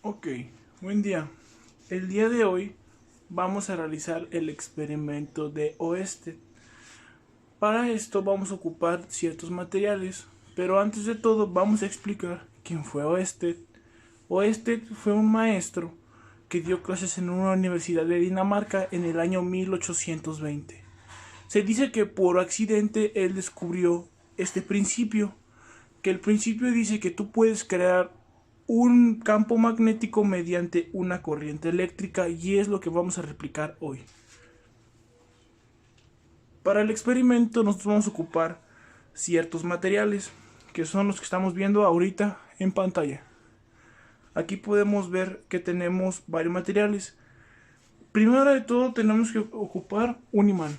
Ok, buen día. El día de hoy vamos a realizar el experimento de Oeste. Para esto vamos a ocupar ciertos materiales, pero antes de todo vamos a explicar quién fue Oeste. Oeste fue un maestro que dio clases en una universidad de Dinamarca en el año 1820. Se dice que por accidente él descubrió este principio, que el principio dice que tú puedes crear un campo magnético mediante una corriente eléctrica, y es lo que vamos a replicar hoy. Para el experimento nosotros vamos a ocupar ciertos materiales que son los que estamos viendo ahorita en pantalla. Aquí podemos ver que tenemos varios materiales. Primero de todo tenemos que ocupar un imán.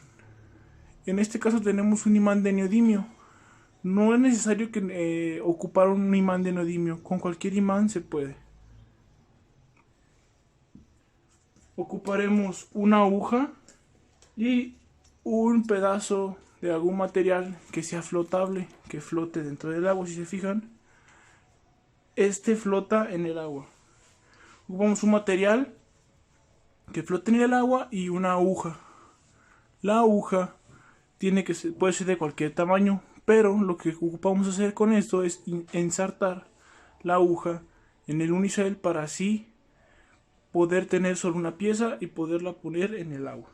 En este caso tenemos un imán de neodimio. No es necesario que ocupar un imán de neodimio, con cualquier imán se puede. Ocuparemos una aguja y un pedazo de algún material que sea flotable, que flote dentro del agua. Si se fijan, este flota en el agua. Ocupamos un material que flote en el agua y una aguja. La aguja puede ser de cualquier tamaño, pero lo que ocupamos hacer con esto es ensartar la aguja en el unicel para así poder tener solo una pieza y poderla poner en el agua.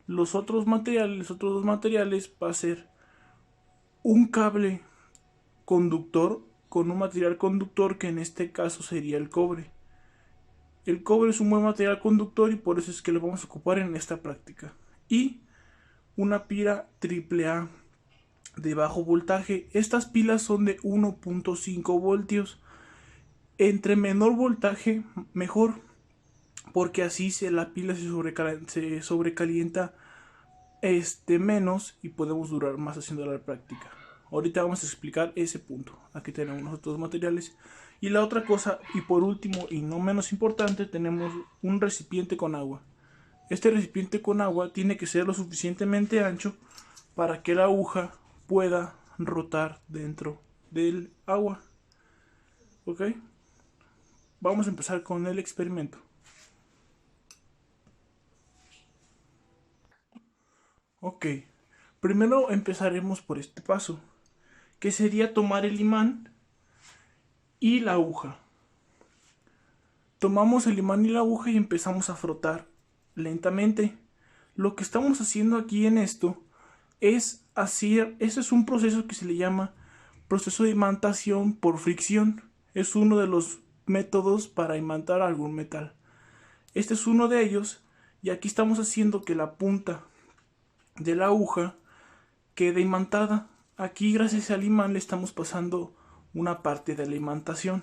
Los otros dos materiales va a ser un cable conductor con un material conductor que en este caso sería el cobre. El cobre es un buen material conductor y por eso es que lo vamos a ocupar en esta práctica. Y una pila AAA de bajo voltaje. Estas pilas son de 1.5 voltios. Entre menor voltaje mejor, porque así la pila se sobrecalienta menos y podemos durar más haciendo la práctica. Ahorita vamos a explicar ese punto. Aquí tenemos los otros materiales. Y la otra cosa, y por último y no menos importante, tenemos un recipiente con agua. Este recipiente con agua tiene que ser lo suficientemente ancho para que la aguja pueda rotar dentro del agua. ¿Ok? Vamos a empezar con el experimento. Ok, primero empezaremos por este paso, que sería tomar el imán y la aguja. Tomamos el imán y la aguja y empezamos a frotar lentamente. Lo que estamos haciendo aquí en esto es ese es un proceso que se le llama proceso de imantación por fricción. Es uno de los métodos para imantar algún metal. Este es uno de ellos, y aquí estamos haciendo que la punta de la aguja quede imantada. Aquí, gracias al imán, le estamos pasando una parte de la imantación.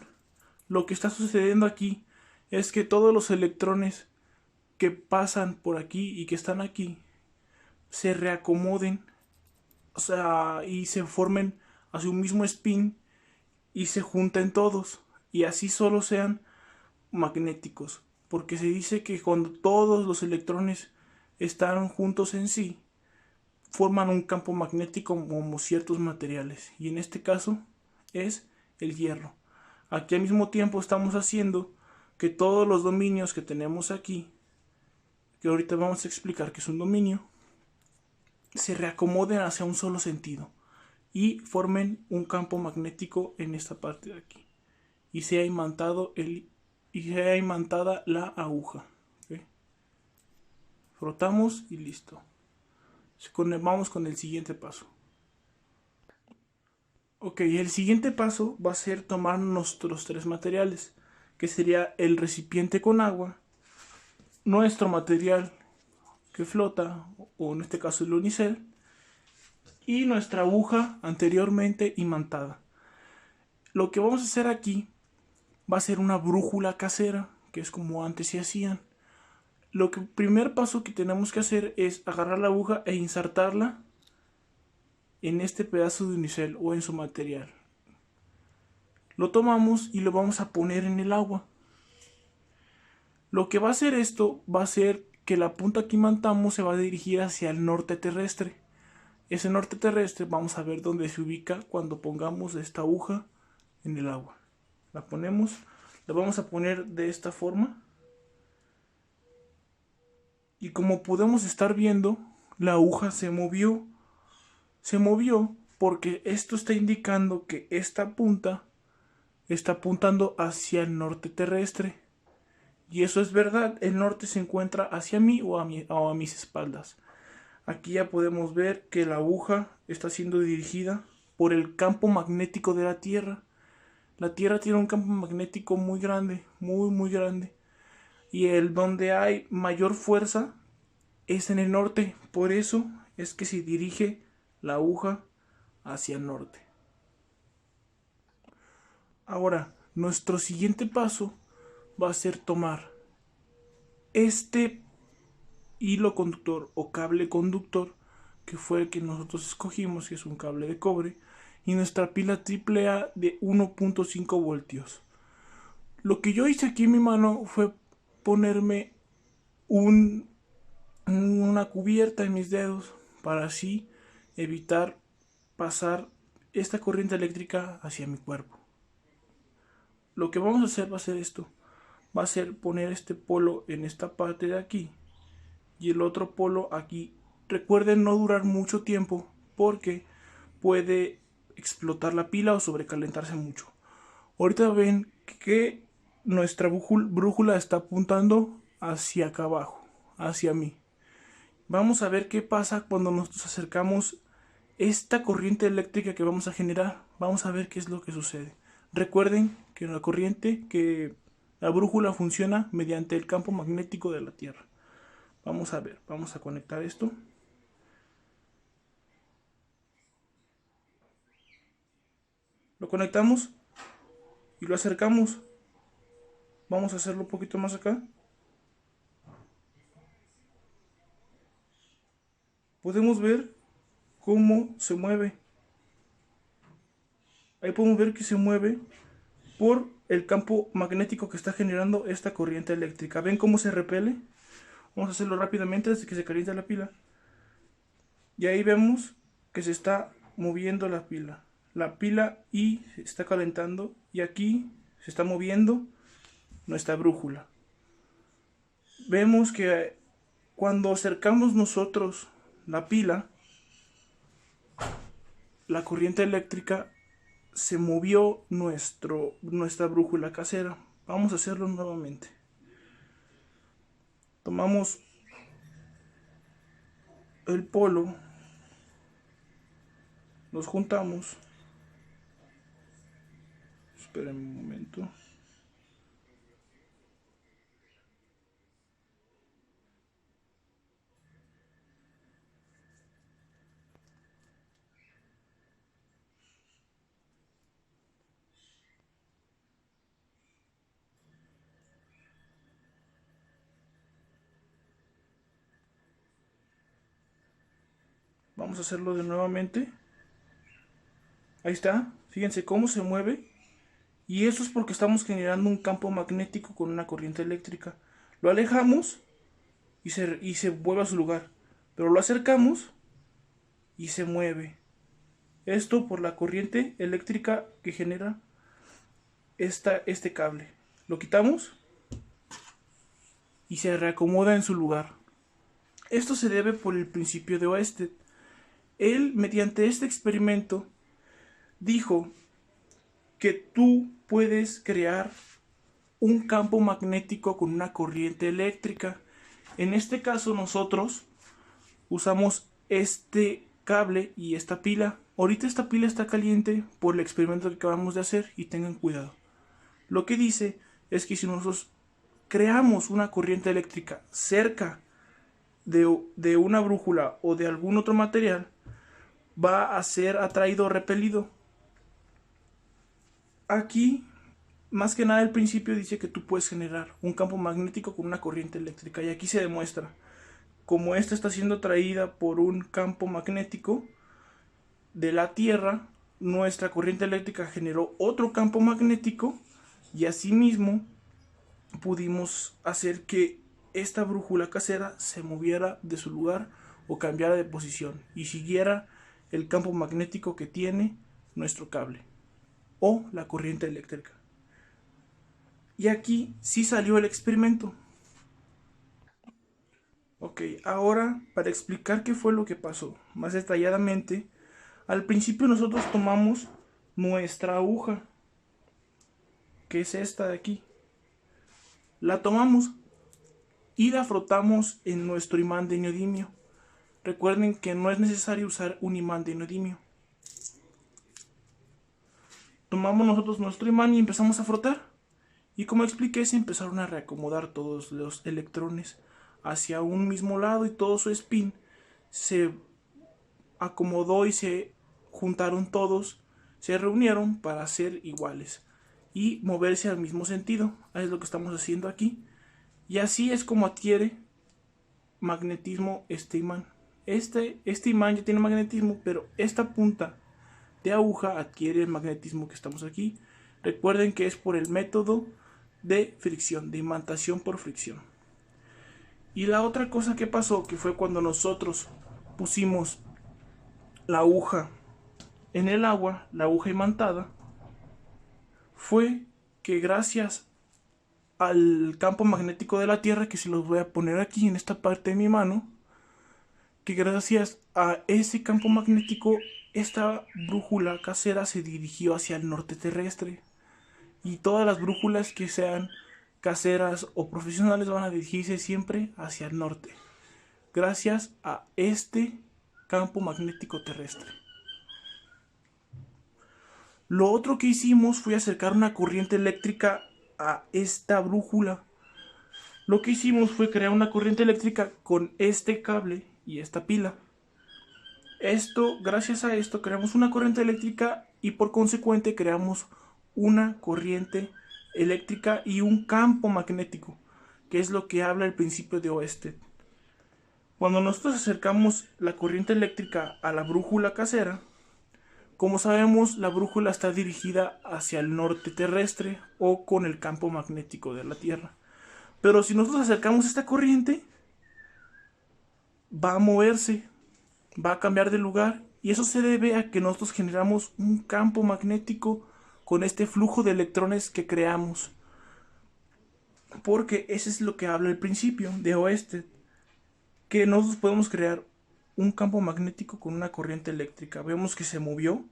Lo que está sucediendo aquí es que todos los electrones que pasan por aquí y que están aquí se reacomoden, y se formen hacia un mismo spin y se junten todos, y así solo sean magnéticos, porque se dice que cuando todos los electrones están juntos en sí, forman un campo magnético como ciertos materiales, y en este caso es el hierro. Aquí al mismo tiempo estamos haciendo que todos los dominios que tenemos aquí, que ahorita vamos a explicar que es un dominio, se reacomoden hacia un solo sentido y formen un campo magnético en esta parte de aquí, y sea imantada la aguja. ¿Okay? Frotamos y listo. Vamos con el siguiente paso. Ok, el siguiente paso va a ser tomar nuestros tres materiales, que sería el recipiente con agua, nuestro material que flota, o en este caso el unicel, y nuestra aguja anteriormente imantada. Lo que vamos a hacer aquí va a ser una brújula casera, que es como antes se hacían. El primer paso que tenemos que hacer es agarrar la aguja e insertarla en este pedazo de unicel o en su material. Lo tomamos y lo vamos a poner en el agua. Lo que va a hacer esto va a ser que la punta que imantamos se va a dirigir hacia el norte terrestre. Ese norte terrestre vamos a ver dónde se ubica cuando pongamos esta aguja en el agua. La ponemos, la vamos a poner de esta forma. Y como podemos estar viendo, la aguja se movió. Se movió porque esto está indicando que esta punta está apuntando hacia el norte terrestre. Y eso es verdad, el norte se encuentra hacia mí o a mis espaldas. Aquí ya podemos ver que la aguja está siendo dirigida por el campo magnético de la Tierra. La Tierra tiene un campo magnético muy grande, muy grande. Y el donde hay mayor fuerza es en el norte. Por eso es que se dirige la aguja hacia el norte. Ahora, nuestro siguiente paso va a ser tomar este hilo conductor o cable conductor, que fue el que nosotros escogimos, que es un cable de cobre, y nuestra pila AAA de 1.5 voltios. Lo que yo hice aquí en mi mano fue ponerme una cubierta en mis dedos para así evitar pasar esta corriente eléctrica hacia mi cuerpo. Lo que vamos a hacer va a ser esto. Va a ser poner este polo en esta parte de aquí y el otro polo aquí. Recuerden no durar mucho tiempo porque puede explotar la pila o sobrecalentarse mucho. Ahorita ven que nuestra brújula está apuntando hacia acá abajo, hacia mí. Vamos a ver qué pasa cuando nos acercamos esta corriente eléctrica que vamos a generar. Vamos a ver qué es lo que sucede. Recuerden que la brújula funciona mediante el campo magnético de la Tierra. Vamos a ver, vamos a conectar esto. Lo conectamos y lo acercamos. Vamos a hacerlo un poquito más acá. Podemos ver cómo se mueve. Ahí podemos ver que se mueve por el campo magnético que está generando esta corriente eléctrica. ¿Ven cómo se repele? Vamos a hacerlo rápidamente desde que se calienta la pila. Y ahí vemos que se está moviendo la pila. La pila y se está calentando. Y aquí se está moviendo nuestra brújula. Vemos que cuando acercamos nosotros la pila, la corriente eléctrica se movió nuestra brújula casera. Vamos a hacerlo nuevamente. Tomamos el polo, los juntamos. Esperen un momento. Vamos a hacerlo de nuevamente. Ahí está. Fíjense cómo se mueve. Y eso es porque estamos generando un campo magnético con una corriente eléctrica. Lo alejamos y se vuelve a su lugar. Pero lo acercamos y se mueve. Esto por la corriente eléctrica que genera este cable. Lo quitamos y se reacomoda en su lugar. Esto se debe por el principio de Oersted. Él, mediante este experimento, dijo que tú puedes crear un campo magnético con una corriente eléctrica. En este caso nosotros usamos este cable y esta pila. Ahorita esta pila está caliente por el experimento que acabamos de hacer y tengan cuidado. Lo que dice es que si nosotros creamos una corriente eléctrica cerca de una brújula o de algún otro material, va a ser atraído o repelido. Aquí, más que nada, el principio dice que tú puedes generar un campo magnético con una corriente eléctrica. Y aquí se demuestra, como esta está siendo atraída por un campo magnético de la Tierra, nuestra corriente eléctrica generó otro campo magnético y asimismo pudimos hacer que esta brújula casera se moviera de su lugar o cambiara de posición y siguiera el campo magnético que tiene nuestro cable o la corriente eléctrica. Y aquí sí salió el experimento. Ok, ahora para explicar qué fue lo que pasó más detalladamente, al principio nosotros tomamos nuestra aguja, que es esta de aquí. La tomamos y la frotamos en nuestro imán de neodimio. Recuerden que no es necesario usar un imán de neodimio. Tomamos nosotros nuestro imán y empezamos a frotar. Y como expliqué, se empezaron a reacomodar todos los electrones hacia un mismo lado y todo su spin se acomodó y se juntaron todos, se reunieron para ser iguales y moverse al mismo sentido. Es lo que estamos haciendo aquí. Y así es como adquiere magnetismo este imán. Este imán ya tiene magnetismo, pero esta punta de aguja adquiere el magnetismo que estamos aquí. Recuerden que es por el método de fricción, de imantación por fricción. Y la otra cosa que pasó, que fue cuando nosotros pusimos la aguja en el agua, la aguja imantada, fue que gracias al campo magnético de la Tierra, que se los voy a poner aquí en esta parte de mi mano, que gracias a ese campo magnético esta brújula casera se dirigió hacia el norte terrestre. Y todas las brújulas que sean caseras o profesionales van a dirigirse siempre hacia el norte, gracias a este campo magnético terrestre. Lo otro que hicimos fue acercar una corriente eléctrica a esta brújula. Lo que hicimos fue crear una corriente eléctrica con este cable y esta pila. Gracias a esto creamos una corriente eléctrica y por consecuente creamos una corriente eléctrica y un campo magnético, que es lo que habla el principio de Oersted. Cuando nosotros acercamos la corriente eléctrica a la brújula casera, como sabemos, la brújula está dirigida hacia el norte terrestre o con el campo magnético de la Tierra. Pero si nosotros acercamos esta corriente, va a moverse, va a cambiar de lugar, y eso se debe a que nosotros generamos un campo magnético con este flujo de electrones que creamos. Porque ese es lo que habla el principio de Oersted, que nosotros podemos crear un campo magnético con una corriente eléctrica. Vemos que se movió,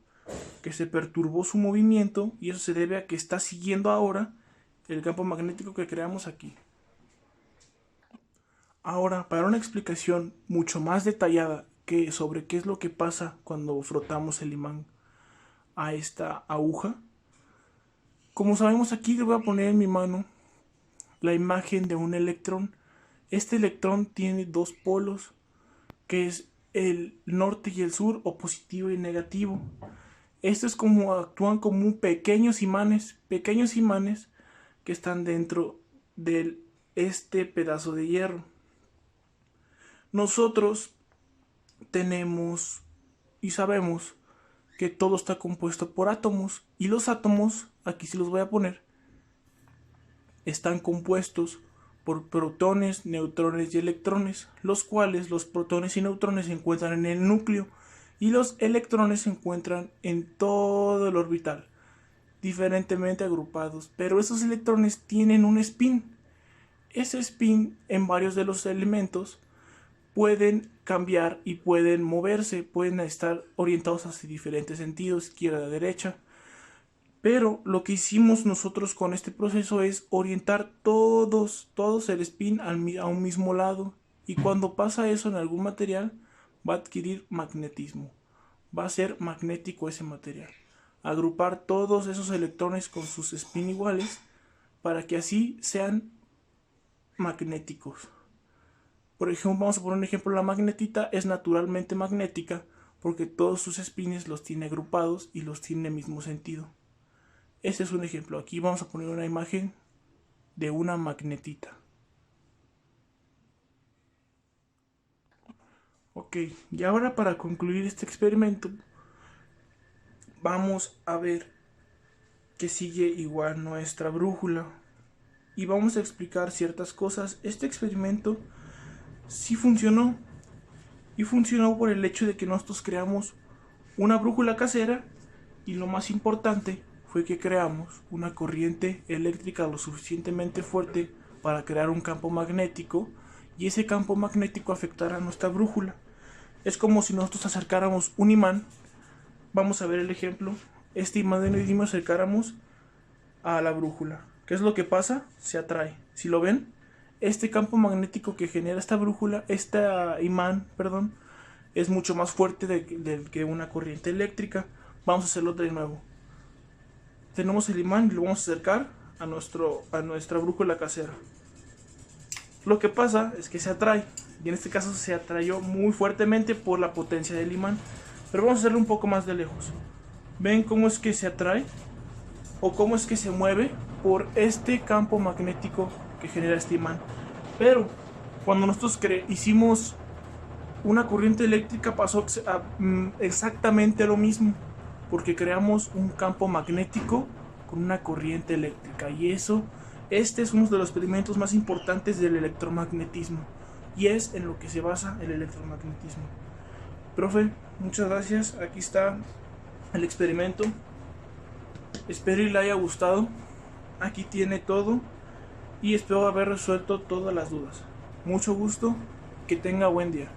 que se perturbó su movimiento, y eso se debe a que está siguiendo ahora el campo magnético que creamos aquí. Ahora, para una explicación mucho más detallada sobre qué es lo que pasa cuando frotamos el imán a esta aguja, como sabemos, aquí le voy a poner en mi mano la imagen de un electrón. Este electrón tiene dos polos, que es el norte y el sur, o positivo y negativo. Estos actúan como pequeños imanes que están dentro de este pedazo de hierro. Nosotros tenemos y sabemos que todo está compuesto por átomos, y los átomos, aquí sí los voy a poner, están compuestos por protones, neutrones y electrones, los cuales los protones y neutrones se encuentran en el núcleo y los electrones se encuentran en todo el orbital, diferentemente agrupados, pero esos electrones tienen un spin. Ese spin en varios de los elementos pueden cambiar y pueden moverse, pueden estar orientados hacia diferentes sentidos, izquierda, derecha. Pero lo que hicimos nosotros con este proceso es orientar todos el spin a un mismo lado. Y cuando pasa eso en algún material, va a adquirir magnetismo. Va a ser magnético ese material. Agrupar todos esos electrones con sus spin iguales para que así sean magnéticos. Por ejemplo, vamos a poner un ejemplo: la magnetita es naturalmente magnética porque todos sus spins los tiene agrupados y los tiene en el mismo sentido. Este es un ejemplo. Aquí vamos a poner una imagen de una magnetita. Ok, y ahora para concluir este experimento, vamos a ver que sigue igual nuestra brújula y vamos a explicar ciertas cosas. Este experimento sí funcionó, y funcionó por el hecho de que nosotros creamos una brújula casera, y lo más importante fue que creamos una corriente eléctrica lo suficientemente fuerte para crear un campo magnético, y ese campo magnético afectará a nuestra brújula. Es como si nosotros acercáramos un imán. Vamos a ver el ejemplo. Este imán de neodymium acercáramos a la brújula. ¿Qué es lo que pasa? Se atrae. Si lo ven, este campo magnético que genera esta brújula, este imán, perdón, es mucho más fuerte que una corriente eléctrica. Vamos a hacerlo de nuevo. Tenemos el imán y lo vamos a acercar a nuestra brújula casera. Lo que pasa es que se atrae, y en este caso se atrayó muy fuertemente por la potencia del imán. Pero vamos a hacerlo un poco más de lejos. ¿Ven cómo es que se atrae? ¿O cómo es que se mueve? Por este campo magnético que genera este imán. Pero cuando nosotros hicimos una corriente eléctrica, pasó exactamente lo mismo, porque creamos un campo magnético con una corriente eléctrica. Y este es uno de los experimentos más importantes del electromagnetismo, y es en lo que se basa el electromagnetismo. Profe, muchas gracias. Aquí está el experimento. Espero y le haya gustado. Aquí tiene todo, y espero haber resuelto todas las dudas. Mucho gusto. Que tenga buen día.